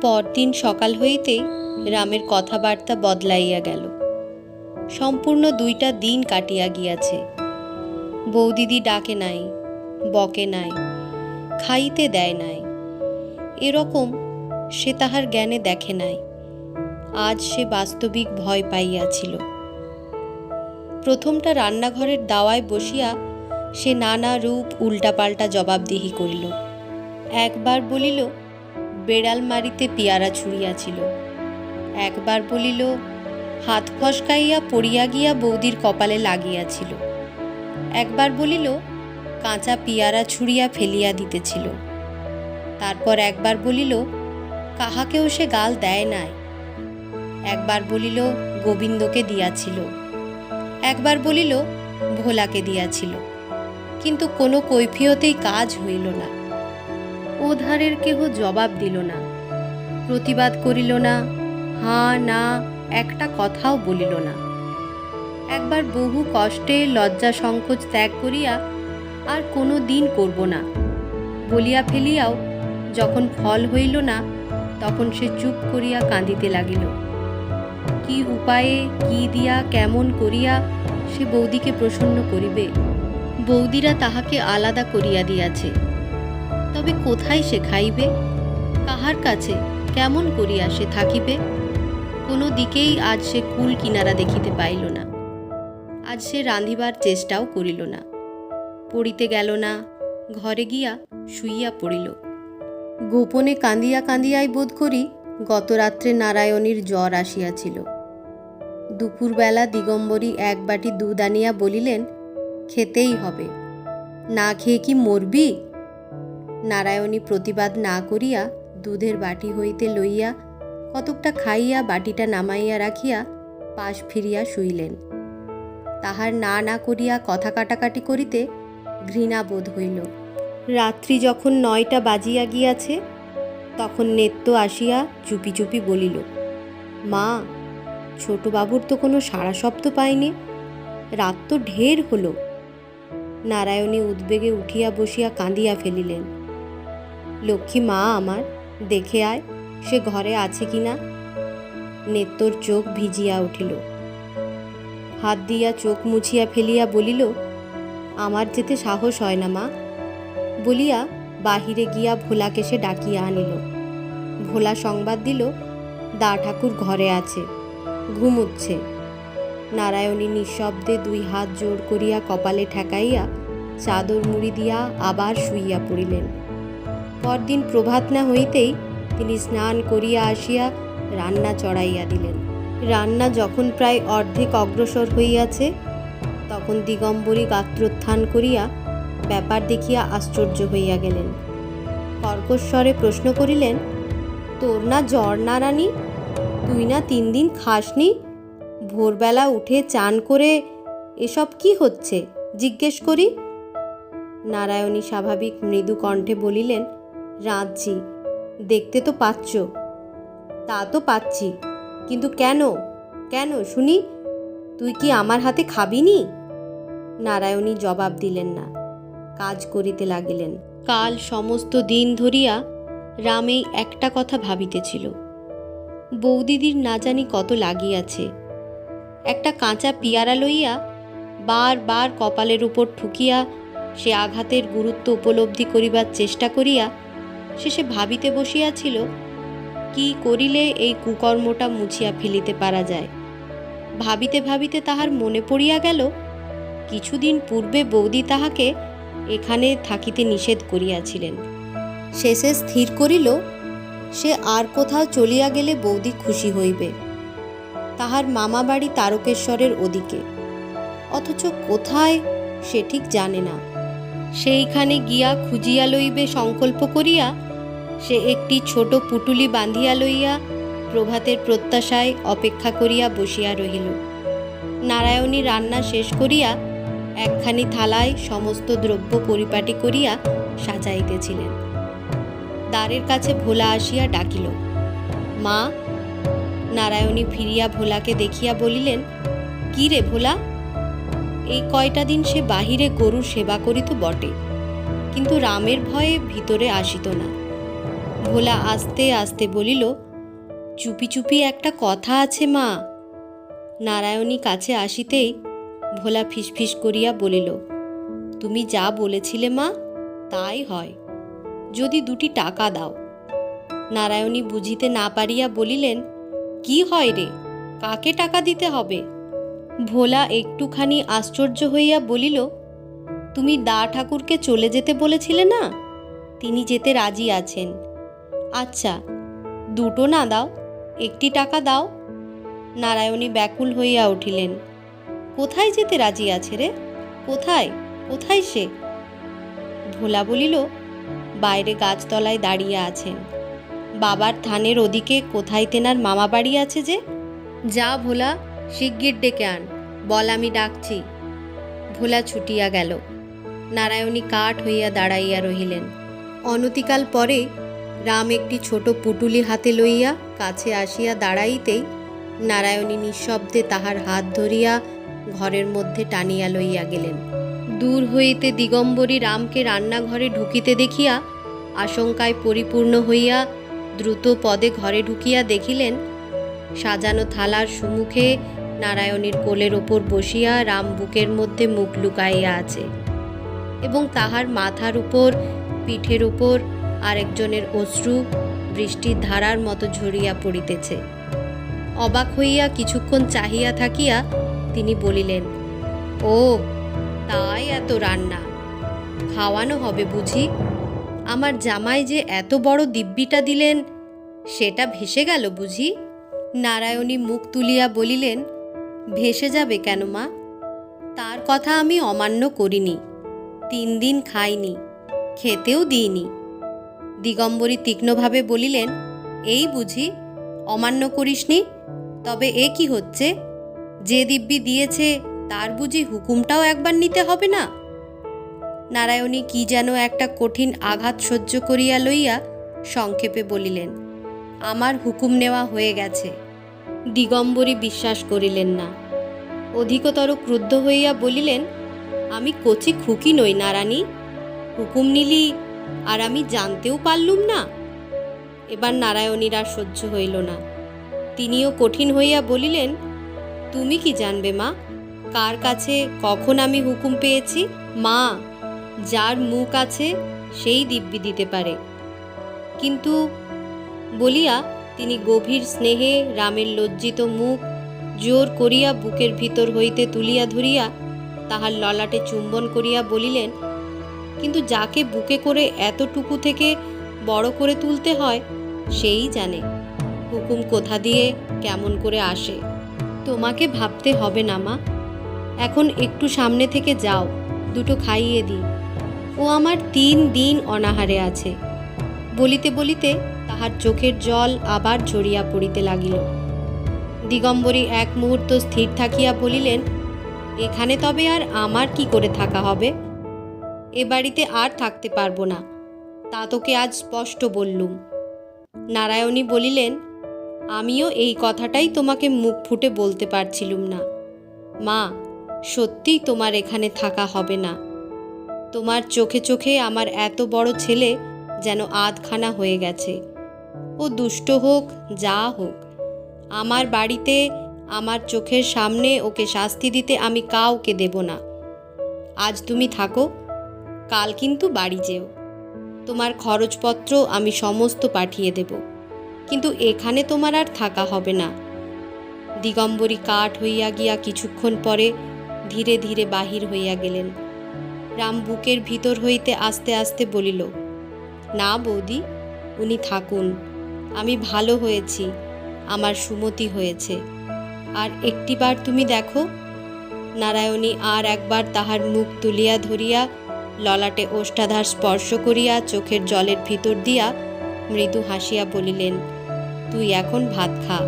পরদিন সকাল হইতেই রামের কথাবার্তা বদলাইয়া গেল। সম্পূর্ণ 2টা দিন কাটিয়া গিয়াছে। বৌদিদি ডাকে নাই, বকে নাই, খাইতে দেয় নাই, এরকম সে তাহার জ্ঞানে দেখে নাই। আজ সে বাস্তবিক ভয় পাইয়াছিল। প্রথমটা রান্নাঘরের দাওয়ায় বসিয়া সে নানা রূপ উল্টাপাল্টা জবাবদিহি করিল। একবার বলিল বেড়াল মারিতে পেয়ারা ছুঁড়িয়াছিল, একবার বলিল হাত ফসকাইয়া পড়িয়া গিয়া বৌদির কপালে লাগিয়াছিল, একবার বলিল কাঁচা পেয়ারা ছুঁড়িয়া ফেলিয়া দিতেছিল, তারপর একবার বলিল কাহাকেও সে গাল দেয় নাই, একবার বলিল গোবিন্দকে দিয়াছিল, একবার বলিল ভোলাকে দিয়াছিল। কিন্তু কোনো কৈফিয়তেই কাজ হইল না। ওধারের কেহ জবাব দিল না, প্রতিবাদ করিল না, হাঁ না একটা কথাও বলিল না। একবার বহু কষ্টে লজ্জা সংকোচ ত্যাগ করিয়া আর কোনো দিন করব না বলিয়া ফেলিয়াও যখন ফল হইল না, তখন সে চুপ করিয়া কাঁদিতে লাগিল। কি উপায়ে, কি দিয়া, কেমন করিয়া সে বৌদিকে প্রসন্ন করিবে? বৌদিরা তাহাকে আলাদা করিয়া দিয়াছে, তবে কোথায় সে খাইবে? কাহার কাছে কেমন করিয়া সে থাকিবে? কোনো দিকেই আজ সে কুল কিনারা দেখিতে পাইল না। আজ সে রাঁধিবার চেষ্টাও করিল না, পড়িতে গেল না, ঘরে গিয়া শুইয়া পড়িল। গোপনে কাঁদিয়া কাঁদিয়াই বোধ করি গত রাত্রে নারায়ণীর জ্বর আসিয়াছিল। দুপুরবেলা দিগম্বরী 1 বাটি দুধ আনিয়া বলিলেন খেতেই হবে, না খেয়ে কি মরবি? নারায়ণী প্রতিবাদ না করিয়া দুধের বাটি হইতে লইয়া কতকটা খাইয়া বাটিটা নামাইয়া রাখিয়া পাশ ফিরিয়া শুইলেন। তাহার না না করিয়া কথা কাটাকাটি করিতে ঘৃণা বোধ হইল। রাত্রি যখন 9টা বাজিয়া গিয়াছে, তখন নেত্য আসিয়া চুপি চুপি বলিল, মা, ছোটবাবুর তো কোনো সাড়া শব্দ পাইনি, রাত তো ঢের হলো। নারায়ণী উদ্বেগে উঠিয়া বসিয়া কাঁদিয়া ফেলিলেন। লক্ষ্মী মা আমার, দেখে আয় সে ঘরে আছে কিনা। নেত্তর চোখ ভিজিয়া উঠিল। হাত দিয়া চোখ মুছিয়া ফেলিয়া বলিল, আমার যেতে সাহস হয় না মা, বলিয়া বাহিরে গিয়া ভোলাকে সে ডাকিয়া আনিল। ভোলা সংবাদ দিল দা ঠাকুর ঘরে আছে, ঘুমুচ্ছে। নারায়ণী নিঃশব্দে 2 হাত জোর করিয়া কপালে ঠেকাইয়া চাদর মুড়ি দিয়া আবার শুইয়া পড়িলেন। পরদিন প্রভাত না হইতেই তিনি স্নান করিয়া আসিয়া রান্না চড়াইয়া দিলেন। রান্না যখন প্রায় অর্ধেক অগ্রসর হইয়াছে, তখন দিগম্বরী গাত্রোত্থান করিয়া ব্যাপার দেখিয়া আশ্চর্য হইয়া গেলেন। কর্কশ্বরে প্রশ্ন করিলেন, তোর না জ্বর না রানী? তুই না 3 দিন খাসনি? ভোরবেলা উঠে চান করে এসব কি হচ্ছে জিজ্ঞেস করি। নারায়ণী স্বাভাবিক মৃদু কণ্ঠে বলিলেন, রাঁধছি, দেখতে তো পাচ্ছ। তা তো পাচ্ছি, কিন্তু কেন কেন শুনি? তুই কি আমার হাতে খাবিনি? নারায়ণী জবাব দিলেন না, কাজ করিতে লাগিলেন। কাল সমস্ত দিন ধরিয়া রামেই একটা কথা ভাবিতেছিল। বৌদিদির না জানি কত লাগিয়াছে। একটা কাঁচা পেয়ারা লইয়া বার কপালের উপর ঠুকিয়া সে আঘাতের গুরুত্ব উপলব্ধি করিবার চেষ্টা করিয়া শেষে ভাবিতে বসিয়াছিল কি করিলে এই কুকর্মটা মুছিয়া ফেলিতে পারা যায়। ভাবিতে ভাবিতে তাহার মনে পড়িয়া গেল কিছুদিন পূর্বে বৌদি তাহাকে এখানে থাকিতে নিষেধ করিয়াছিলেন। শেষে স্থির করিল সে আর কোথাও চলিয়া গেলে বৌদি খুশি হইবে। তাহার মামা বাড়ি তারকেশ্বরের ওদিকে, অথচ কোথায় সে ঠিক জানে না। সেইখানে গিয়া খুঁজিয়া লইবে সংকল্প করিয়া সে একটি ছোট পুটুলি বাঁধিয়া লইয়া প্রভাতের প্রত্যাশায় অপেক্ষা করিয়া বসিয়া রহিল। নারায়ণী রান্না শেষ করিয়া একখানি থালায় সমস্ত দ্রব্য পরিপাটি করিয়া সাজাইতেছিলেন। দ্বারের কাছে ভোলা আসিয়া ডাকিল, মা। নারায়ণী ফিরিয়া ভোলাকে দেখিয়া বলিলেন, কি রে ভোলা? এই কয়টা দিন সে বাহিরে গরুর সেবা করিত বটে, কিন্তু রামের ভয়ে ভিতরে আসিত না। ভোলা আস্তে আস্তে বলিল, চুপি চুপি একটা কথা আছে মা। নারায়ণী কাছে আসিতেই ভোলা ফিসফিস করিয়া বলিল, তুমি যা বলেছিলে মা তাই হয়, যদি 2টি টাকা দাও। নারায়ণী বুঝিতে না পারিয়া বলিলেন, কি হয় রে, কাকে টাকা দিতে হবে? ভোলা একটুখানি আশ্চর্য হইয়া বলিল, তুমি দা ঠাকুরকে চলে যেতে বলেছিলে না, তিনি যেতে রাজি আছেন। আচ্ছা, 2টো না দাও, 1টি টাকা দাও। নারায়ণী ব্যাকুল হইয়া উঠিলেন, কোথায় যেতে রাজি আছে রে? কোথায় কোথায় সে? ভোলা বলিল, বাইরে গাছতলায় দাঁড়িয়ে আছেন, বাবার থানের ওদিকে কোথায় তেনার মামা বাড়ি আছে যে। যা ভোলা, শিগগির ডেকে আন, বল আমি ডাকছি। ভোলা ছুটিয়া গেল। নারায়ণী কাঠ হইয়া দাঁড়াইয়া রহিলেন। অনতিকাল পরে রাম একটি ছোট পুটুলি হাতে লইয়া কাছে আসিয়া দাঁড়াইতেই নারায়ণী নিঃশব্দে তাহার হাত ধরিয়া ঘরের মধ্যে টানিয়া লইয়া গেলেন। দূর হইতে দিগম্বরী রামকে রান্নাঘরে ঢুকিতে দেখিয়া আশঙ্কায় পরিপূর্ণ হইয়া দ্রুত পদে ঘরে ঢুকিয়া দেখিলেন, সাজানো থালার সম্মুখে নারায়ণীর কোলের ওপর বসিয়া রাম বুকের মধ্যে মুখ লুকাইয়া আছে, এবং তাহার মাথার উপর, পিঠের উপর আরেকজনের অশ্রু বৃষ্টির ধারার মতো ঝরিয়া পড়িতেছে। অবাক হইয়া কিছুক্ষণ চাহিয়া থাকিয়া তিনি বলিলেন, ও তাই এত রান্না, খাওয়ানো হবে বুঝি? আমার জামাই যে এত বড় দিব্যিটা দিলেন, সেটা ভেসে গেল বুঝি? নারায়ণী মুখ তুলিয়া বলিলেন, ভেসে যাবে কেন মা? তার কথা আমি অমান্য করিনি, 3 দিন খাইনি, খেতেও দিইনি। দিগম্বরী তীক্ষ্ণভাবে বলিলেন, এই বুঝি অমান্য করিসনি? তবে এ কি হচ্ছে? যে দিব্যি দিয়েছে তার বুঝি হুকুমটাও একবার নিতে হবে না? নারায়ণী কি যেন একটা কঠিন আঘাত সহ্য করিয়া লইয়া সংক্ষেপে বলিলেন, আমার হুকুম নেওয়া হয়ে গেছে। দিগম্বরী বিশ্বাস করিলেন না। অধিকতর ক্রুদ্ধ হইয়া বলিলেন, আমি কচি খুকি নই নারানী, হুকুম নিলি আর আমি জানতেও পারলুম না। এবার নারায়ণীর আর সহ্য হইল না। তিনিও কঠিন হইয়া বলিলেন, তুমি কি জানবে মা, কার কাছে কখন আমি হুকুম পেয়েছি? মা, যার মুখ আছে সেই দিব্যি দিতে পারে। কিন্তু বলিয়া তিনি গভীর স্নেহে রামের লজ্জিত মুখ জোর করিয়া বুকের ভিতর হইতে তুলিয়া ধরিয়া তাহার ললাটে চুম্বন করিয়া বলিলেন, কিন্তু যাকে বুকে করে এতটুকু থেকে বড় করে তুলতে হয় সেই জানে হুকুম কোথা দিয়ে কেমন করে আসে। তোমাকে ভাবতে হবে না মা, এখন একটু সামনে থেকে যাও, 2টো খাইয়ে দিই। ও আমার 3 দিন অনাহারে আছে। বলিতে বলিতে তাহার চোখের জল আবার ঝরিয়া পড়িতে লাগিল। দিগম্বরী এক মুহূর্ত স্থির থাকিয়া বলিলেন, এখানে তবে আর আমার কি করে থাকা হবে? এ বাড়িতে আর থাকতে পারবো না, তা তোকে আজ স্পষ্ট বললুম। নারায়ণী বলিলেন, আমিও এই কথাটাই তোমাকে মুখ ফুটে বলতে পারছিলুম না। মা, সত্যিই তোমার এখানে থাকা হবে না। তোমার চোখে চোখে আমার এত বড় ছেলে যেন আধখানা হয়ে গেছে। ও দুষ্ট হোক, যা হোক, আমার বাড়িতে আমার চোখের সামনে ওকে শাস্তি দিতে আমি কাউকে দেব না। আজ তুমি থাকো, কাল কিন্তু বাড়ি যেও। তোমার খরচপত্র আমি সমস্ত পাঠিয়ে দেব, কিন্তু এখানে তোমার আর থাকা হবে না। দিগম্বরী কাঠ হইয়া গিয়া কিছুক্ষণ পরে ধীরে ধীরে বাহির হইয়া গেলেন। রাম বুকের ভিতর হইতে আস্তে আস্তে বলিল, না বৌদি, উনি থাকুন, আমি ভালো হয়েছি, আমার সুমতি হয়েছে। আর একটিবার তুমি দেখো। নারায়ণী আর একবার তাহার মুখ তুলিয়া ধরিয়া ললাটে ওষ্ঠাধার স্পর্শ করিয়া চোখের জলের ভিতর দিয়া মৃদু হাসিয়া বলিলেন, তুই এখন ভাত খা।